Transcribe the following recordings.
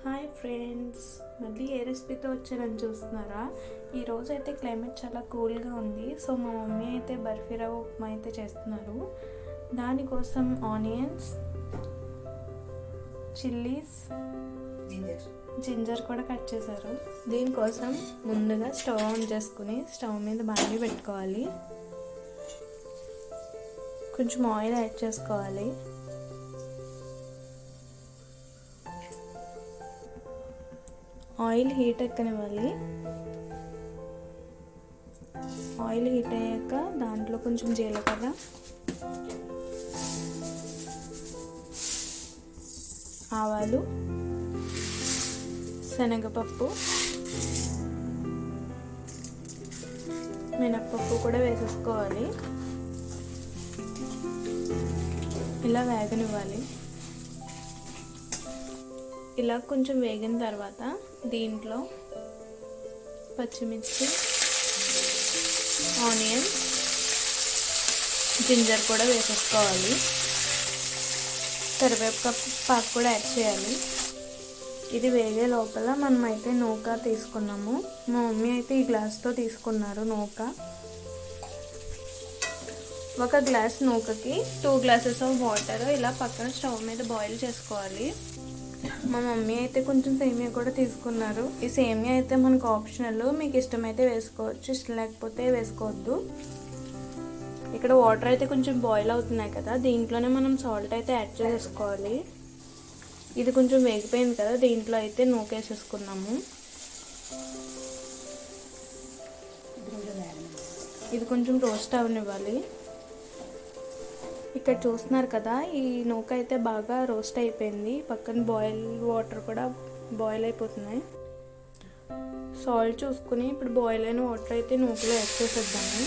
Hi friends, మళ్ళీ ఏ రెసిపీతో వచ్చారని చూస్తున్నారా? ఈరోజు అయితే క్లైమేట్ చాలా కూల్గా ఉంది. సో మా మమ్మీ అయితే బర్ఫీ రవ్వ ఉప్మా అయితే చేస్తున్నారు. దానికోసం ఆనియన్స్, చిల్లీస్, జింజర్ కూడా కట్ చేశారు. దీనికోసం ముందుగా స్టవ్ ఆన్ చేసుకుని స్టవ్ మీద బాండి పెట్టుకోవాలి. కొంచెం ఆయిల్ యాడ్ చేసుకోవాలి. ఆయిల్ హీట్ ఎక్కనివ్వాలి. ఆయిల్ హీట్ అయ్యాక దాంట్లో కొంచెం జీలకర్ర, ఆవాలు, శనగపప్పు, మినప్పప్పు కూడా వేసేసుకోవాలి. ఇలా వేగనివ్వాలి. ఇలా కొంచెం వేగిన తర్వాత దీంట్లో పచ్చిమిర్చి, ఆనియన్, జింజర్ కూడా వేసేసుకోవాలి. కరివేపాకు కూడా యాడ్ చేయాలి. ఇది వేగే లోపల మనమైతే నూక తీసుకున్నాము. మా మమ్మీ అయితే ఈ గ్లాస్తో తీసుకున్నారు నూక. ఒక గ్లాస్ నూకకి 2 గ్లాసెస్ ఆఫ్ వాటర్ ఇలా పక్కన స్టవ్ మీద బాయిల్ చేసుకోవాలి. మా మమ్మీ అయితే కొంచెం సేమియా కూడా తీసుకున్నారు. ఈ సేమియా అయితే మనకు ఆప్షనల్, మీకు ఇష్టమైతే వేసుకోవచ్చు, ఇష్టం లేకపోతే వేసుకోవద్దు. ఇక్కడ వాటర్ అయితే కొంచెం బాయిల్ అవుతున్నాయి కదా, దీంట్లోనే మనం సాల్ట్ అయితే యాడ్ చేసుకోవాలి. ఇది కొంచెం వేగిపోయింది కదా, దీంట్లో అయితే నూకేసేసుకున్నాము. ఇది కొంచెం రోస్ట్ అవనివ్వాలి. ఇక్కడ చూస్తున్నారు కదా, ఈ నూక అయితే బాగా రోస్ట్ అయిపోయింది. పక్కన బాయిల్ వాటర్ కూడా బాయిల్ అయిపోతున్నాయి. సాల్ట్ చూసుకుని ఇప్పుడు బాయిల్ అయిన వాటర్ అయితే నూకలో యాడ్ చేసేద్దాము.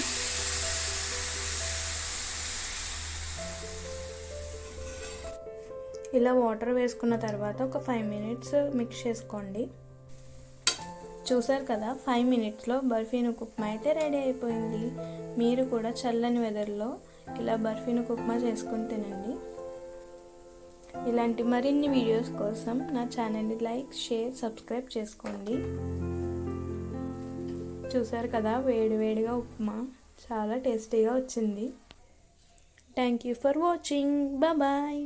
ఇలా వాటర్ వేసుకున్న తర్వాత ఒక 5 మినిట్స్ మిక్స్ చేసుకోండి. చూసారు కదా, 5 మినిట్స్లో బర్ఫీ ఉప్మా అయితే రెడీ అయిపోయింది. మీరు కూడా చల్లని వెదర్లో ఇలా బర్ఫీ ఉప్మా చేసుకొని తినండి. ఇలాంటి మరిన్ని వీడియోస్ కోసం నా ఛానల్ని లైక్, షేర్, సబ్స్క్రైబ్ చేసుకోండి. చూసారు కదా, వేడివేడిగా ఉప్మా చాలా టేస్టీగా వచ్చింది. Thank you for watching. Bye.